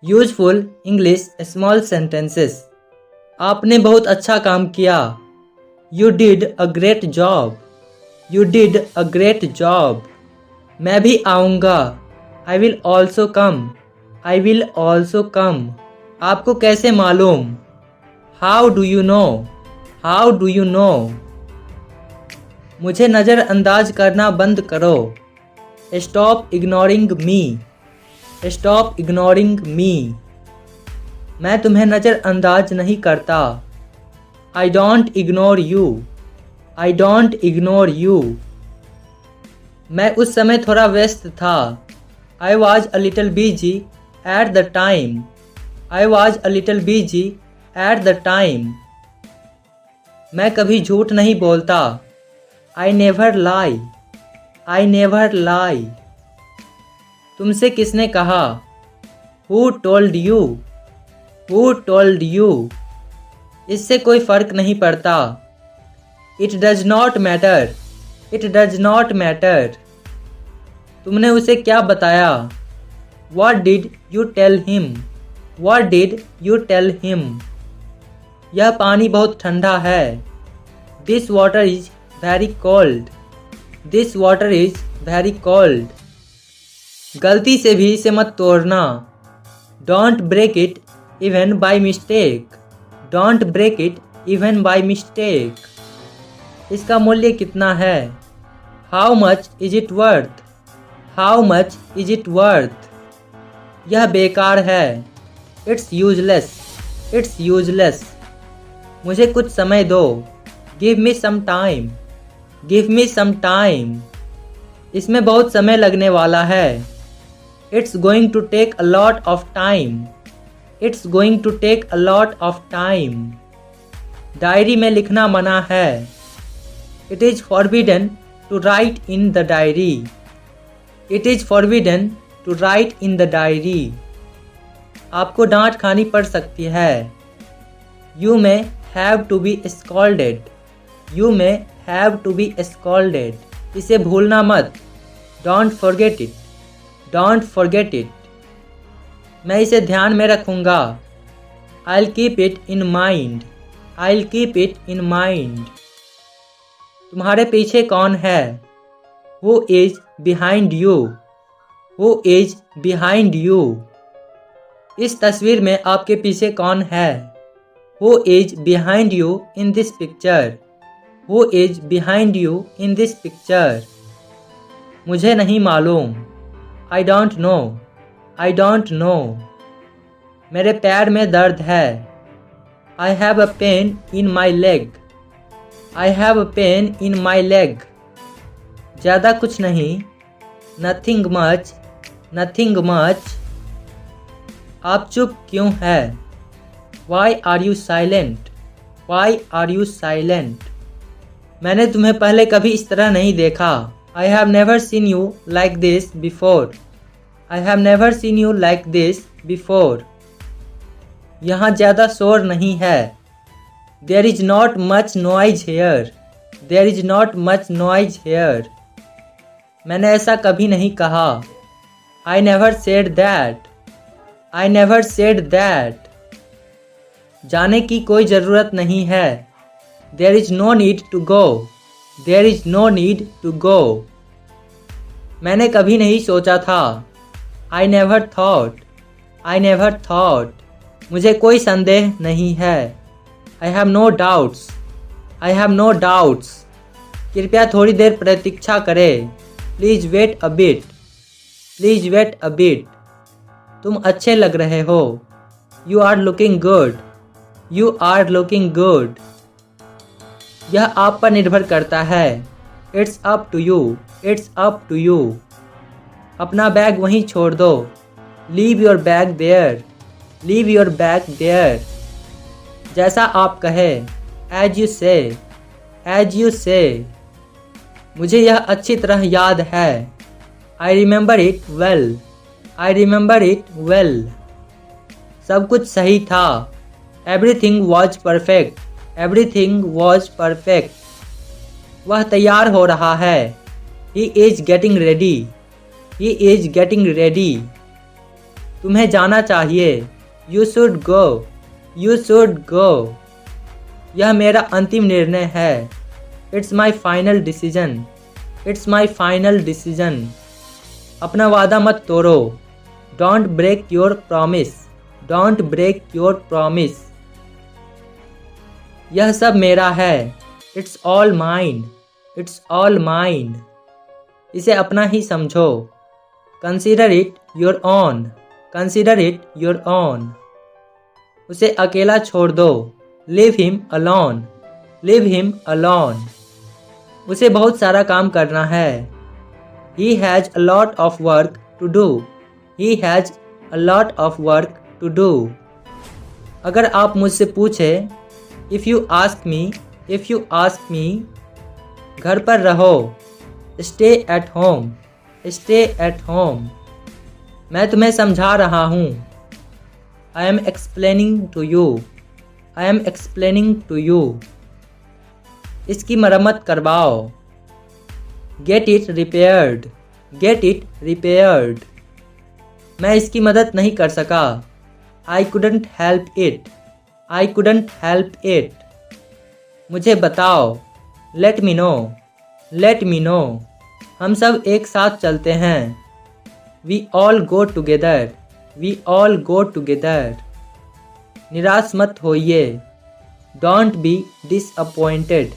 Useful English small sentences. आपने बहुत अच्छा काम किया। You did a great job. You did a great job. मैं भी आऊँगा। I will also come. I will also come. आपको कैसे मालूम? How do you know? How do you know? मुझे नज़रअंदाज करना बंद करो। स्टॉप इग्नोरिंग मी। स्टॉप इग्नोरिंग मी। मैं तुम्हें नज़रअंदाज नहीं करता। I don't ignore you. I don't ignore you. मैं उस समय थोड़ा व्यस्त था। I was a little busy at the time. I was a little busy at the time. मैं कभी झूठ नहीं बोलता। I never lie. I never लाई। तुमसे किसने कहा? Who told you? Who told you? इससे कोई फर्क नहीं पड़ता। It does not matter. It does not matter. तुमने उसे क्या बताया? What did you tell him? What did you tell him? यह पानी बहुत ठंडा है। This water is very cold. This water is very cold. गलती से भी इसे मत तोड़ना। Don't break it even by mistake. Don't break it even by mistake. इसका मूल्य कितना है? How much is it worth? How much is it worth? यह बेकार है। It's useless. It's useless. मुझे कुछ समय दो। Give me some time. Give me some time. इसमें बहुत समय लगने वाला है। It's going to take a lot of time. It's going to take a lot of time. Diary में लिखना मना है। It is forbidden to write in the diary. It is forbidden to write in the diary. आपको डांट खानी पड़ सकती है। You may have to be scolded. You may have to be scolded. इसे भूलना मत। Don't forget it. Don't forget it. मैं इसे ध्यान में रखूँगा। I'll keep it in mind. I'll keep it in mind. तुम्हारे पीछे कौन है? Who is behind you? Who is behind you? इस तस्वीर में आपके पीछे कौन है? Who is behind you in this picture? Who is behind you in this picture? मुझे नहीं मालूम। I don't know. I don't know. मेरे पैर में दर्द है। I have a pain in my leg. I have a pain in my leg. ज़्यादा कुछ नहीं। Nothing much. Nothing much. आप चुप क्यों है? Why are you silent? Why are you silent? मैंने तुम्हें पहले कभी इस तरह नहीं देखा। I have never seen you like this before. I have never seen you like this before. यहाँ ज़्यादा शोर नहीं है। There is not much noise here. There is not much noise here. मैंने ऐसा कभी नहीं कहा। I never said that. I never said that. जाने की कोई ज़रूरत नहीं है। There is no need to go. There is no need to go. मैंने कभी नहीं सोचा था। I never thought. I never thought. मुझे कोई संदेह नहीं है। I have no doubts. I have no doubts. कृपया थोड़ी देर प्रतीक्षा करें। Please wait a bit. Please wait a bit. तुम अच्छे लग रहे हो। You are looking good. You are looking good. यह आप पर निर्भर करता है। It's up to you. It's up to you. अपना बैग वहीं छोड़ दो। Leave your bag there. Leave your bag there. जैसा आप कहे। As you say. As you say. मुझे यह अच्छी तरह याद है। I remember it well. I remember it well. सब कुछ सही था। Everything was perfect. Everything was perfect. वह तैयार हो रहा है। He is getting ready. He is getting ready. तुम्हें जाना चाहिए। You should go, you should go. यह मेरा अंतिम निर्णय है। It's my final decision, it's my final decision. अपना वादा मत तोड़ो। Don't break your promise, don't break your promise. यह सब मेरा है। It's all mine, it's all mine. इसे अपना ही समझो। Consider it your own, consider it your own. उसे अकेला छोड़ दो। Leave him alone, leave him alone. उसे बहुत सारा काम करना है। He has a lot of work to do, he has a lot of work to do. अगर आप मुझसे पूछें, if you ask me, if you ask me, घर पर रहो। Stay at home, stay at home. मैं तुम्हें समझा रहा हूँ। I am explaining to you, I am explaining to you. इसकी मरम्मत करवाओ। Get it repaired, get it repaired. मैं इसकी मदद नहीं कर सका। आई couldn't help it, I couldn't help it. मुझे बताओ। Let me know, let me know. हम सब एक साथ चलते हैं। We all go together, we all go together. निराश मत होइए। Don't be disappointed,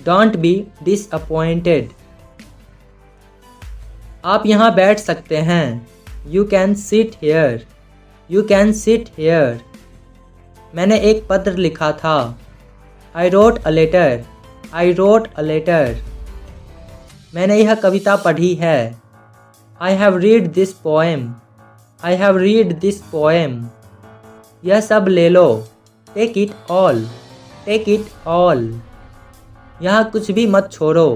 don't be disappointed. आप यहाँ बैठ सकते हैं। You can sit here, you can sit here. मैंने एक पत्र लिखा था। I wrote a letter, I wrote a letter. मैंने यह कविता पढ़ी है। I have read this poem, I have read this poem. यह सब ले लो। Take it all, take it all. यहाँ कुछ भी मत छोड़ो।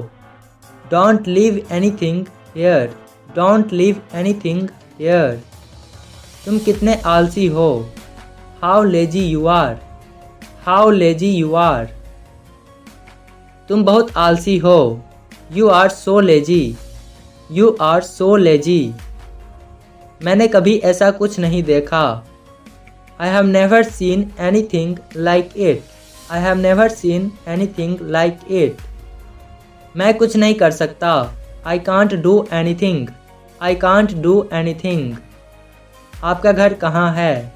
Don't leave anything here, don't leave anything here. तुम कितने आलसी हो। How lazy you are, how lazy you are. तुम बहुत आलसी हो। You are so lazy, you are so lazy. मैंने कभी ऐसा कुछ नहीं देखा। I have never seen anything like it, I have never seen anything like it. मैं कुछ नहीं कर सकता। I can't do anything, I can't do anything. आपका घर कहाँ है।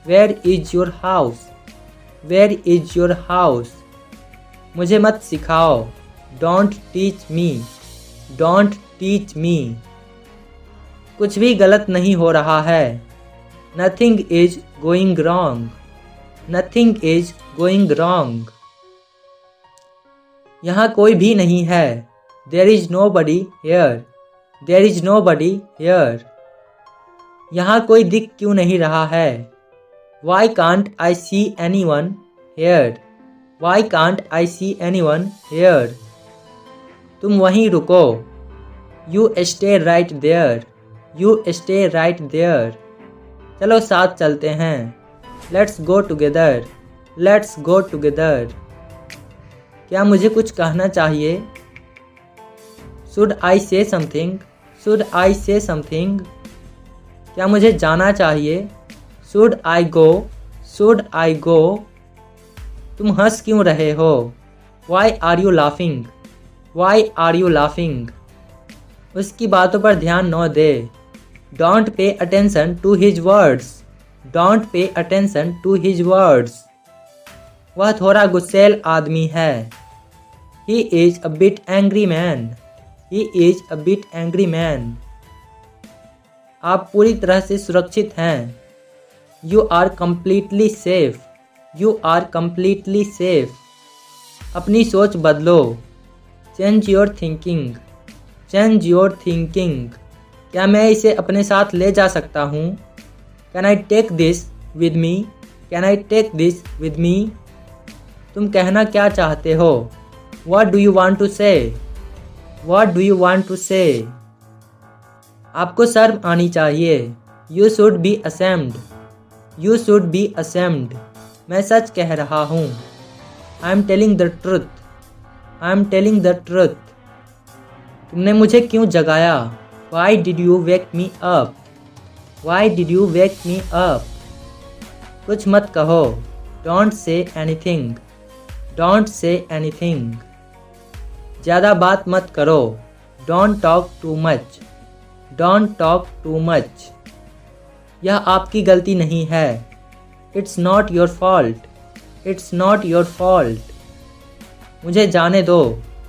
Where is your house, where is your house. मुझे मत सिखाओ। Don't teach me, don't teach me. कुछ भी गलत नहीं हो रहा है। Nothing is going wrong, nothing is going wrong. यहाँ कोई भी नहीं है। There is no body here, there is no body hair. यहाँ कोई दिख क्यों नहीं रहा है। Why can't I see any one here, why can't I see any one here. तुम वहीं रुको। You stay right there, you stay right there. चलो साथ चलते हैं। Let's go together, let's go together. क्या मुझे कुछ कहना चाहिए। शुड आई से समथिंग, शुड आई से समथिंग। क्या मुझे जाना चाहिए। Should I go, should I go. तुम हंस क्यों रहे हो। Why are you laughing, why are you laughing. उसकी बातों पर ध्यान न दे। Don't pay attention to his words, don't pay attention to his words. वह थोड़ा गुस्सैल आदमी है। He is a bit angry man, he is a bit angry man. आप पूरी तरह से सुरक्षित हैं। You are completely safe, you are completely safe. अपनी सोच बदलो। Change your thinking, change your thinking. क्या मैं इसे अपने साथ ले जा सकता हूँ। Can I take this with me, can I take this with me. तुम कहना क्या चाहते हो। What do you want to say, what do you want to say. आपको शर्म आनी चाहिए। You should be ashamed, you should be ashamed. मैं सच कह रहा हूँ। I am telling the truth, I am telling the truth. तुमने मुझे क्यों जगाया। Why did you wake me up, Why did you wake me up? कुछ मत कहो। Don't say anything. Don't say anything. ज़्यादा बात मत करो। Don't talk too much. Don't talk too much. यह आपकी गलती नहीं है। It's not your fault. It's not your fault. मुझे जाने दो।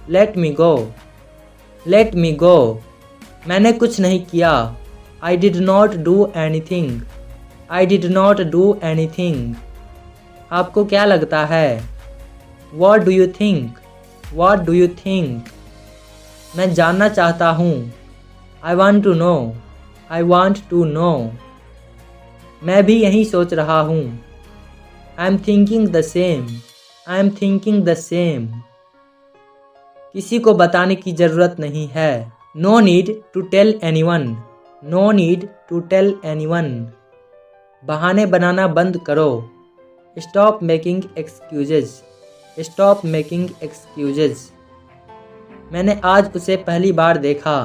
Let me go. Let me go. मैंने कुछ नहीं किया। I did not do anything. I did not do anything. आपको क्या लगता है? What do you think? What do you think? मैं जानना चाहता हूँ। I want to know. I want to know. मैं भी यही सोच रहा हूँ। I am thinking the same. I am thinking the same. किसी को बताने की ज़रूरत नहीं है। No need to tell anyone. No need to tell anyone. बहाने बनाना बंद करो। Stop making excuses. Stop making excuses. मैंने आज उसे पहली बार देखा।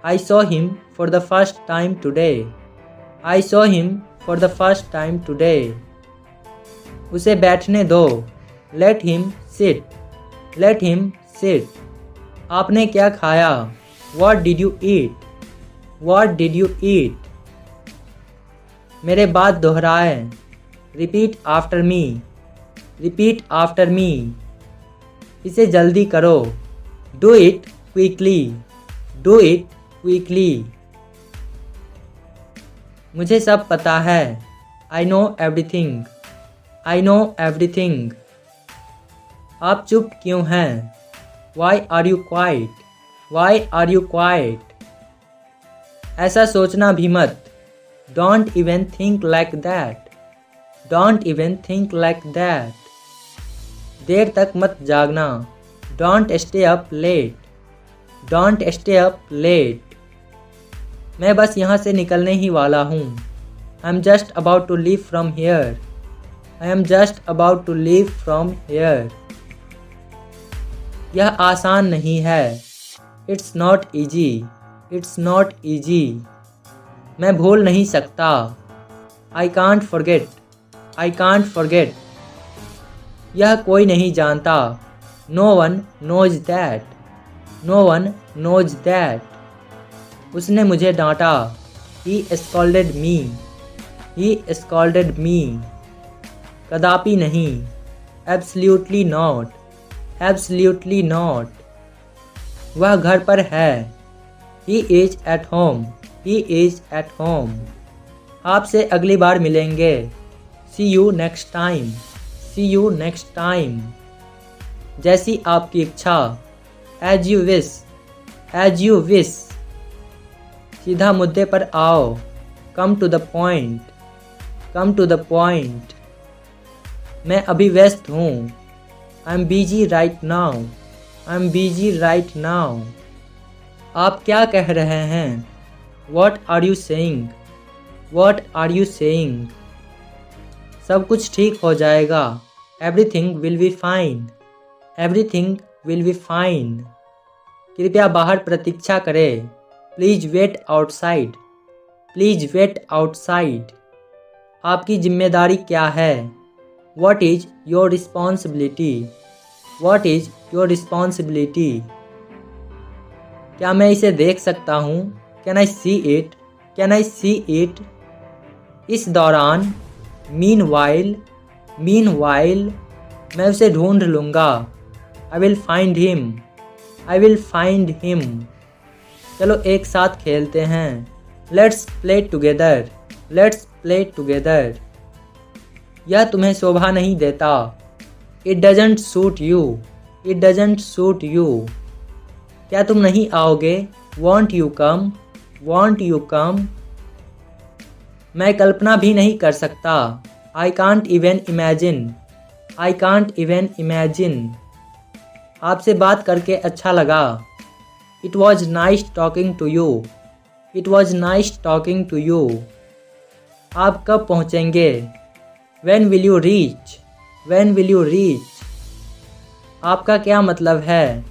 I saw him for the first time today. I saw him for the first time today. उसे बैठने दो। Let him sit. Let him sit. आपने क्या खाया? What did you eat? What did you eat? मेरे बाद दोहराएं। Repeat after me. Repeat after me. इसे जल्दी करो। Do it quickly. Do it quickly. मुझे सब पता है। I know everything. I know everything. आप चुप क्यों हैं? Why are you quiet? Why are you quiet? ऐसा सोचना भी मत। Don't even think like that. Don't even think like that. देर तक मत जागना। Don't stay up late. Don't stay up late. मैं बस यहाँ से निकलने ही वाला हूँ। I'm just about to leave from here. I am just about to leave from here. यह आसान नहीं है। It's not easy. It's not easy. मैं भूल नहीं सकता। I can't forget. I can't forget. यह कोई नहीं जानता। No one knows that. No one knows that. उसने मुझे डांटा। He scolded me. He scolded me. कदापि नहीं। Absolutely not. Absolutely not. वह घर पर है। He is at home. He is at home. आपसे अगली बार मिलेंगे। See you next time. See you next time. जैसी आपकी इच्छा। As you wish. As you wish. सीधा मुद्दे पर आओ। Come to the point. Come to the point. मैं अभी व्यस्त हूँ। I'm busy right now. I'm busy right now. आप क्या कह रहे हैं? What are you saying? What are you saying? सब कुछ ठीक हो जाएगा। Everything will be fine. Everything will be fine. कृपया बाहर प्रतीक्षा करें। Please wait outside. Please wait outside. आपकी जिम्मेदारी क्या है? What is your responsibility? What is your responsibility? क्या मैं इसे देख सकता हूँ? Can I see it? Can I see it? इस दौरान meanwhile, meanwhile, मैं उसे ढूंढ लूँगा। I will find him. I will find him. चलो एक साथ खेलते हैं। Let's play together. Let's play together. यह तुम्हें शोभा नहीं देता। It doesn't suit you. It doesn't suit you. क्या तुम नहीं आओगे? Won't you come? Won't you come? मैं कल्पना भी नहीं कर सकता। I can't even imagine. I can't even imagine. आपसे बात करके अच्छा लगा। It was nice talking to you. It was nice talking to you. आप कब पहुँचेंगे? When will you reach? When will you reach? आपका क्या मतलब है?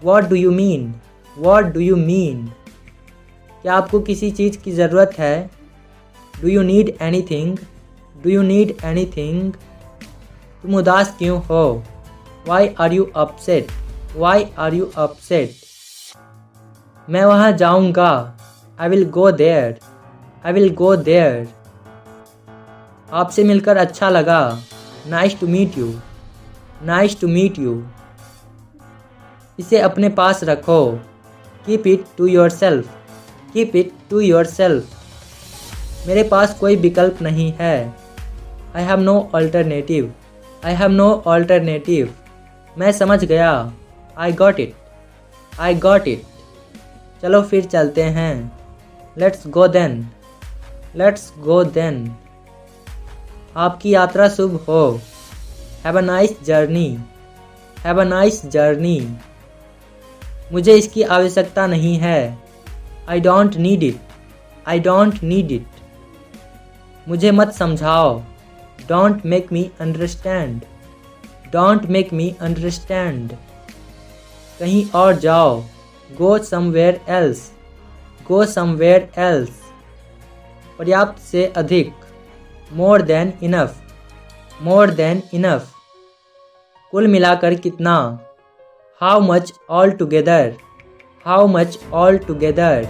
What do you mean? What do you mean? क्या आपको किसी चीज़ की ज़रूरत है? Do you need anything? Do you need anything? तुम उदास क्यों हो? Why are you upset? Why are you upset? मैं वहाँ जाऊँगा। I will go there. I will go there. आपसे मिलकर अच्छा लगा। Nice to meet you. Nice to meet you. इसे अपने पास रखो। Keep it to your self. Keep it to your self. मेरे पास कोई विकल्प नहीं है। I have no alternative. I have no alternative. मैं समझ गया। I got it. I got it. चलो फिर चलते हैं। Let's go then. Let's go then. आपकी यात्रा शुभ हो। Have a nice journey. Have a nice journey. मुझे इसकी आवश्यकता नहीं है। I don't need it. I don't need it. मुझे मत समझाओ। Don't make me understand. Don't make me understand. कहीं और जाओ। Go somewhere else. Go somewhere else. पर्याप्त से अधिक। More than enough. More than enough. कुल मिलाकर कितना? How much all together. How much all together.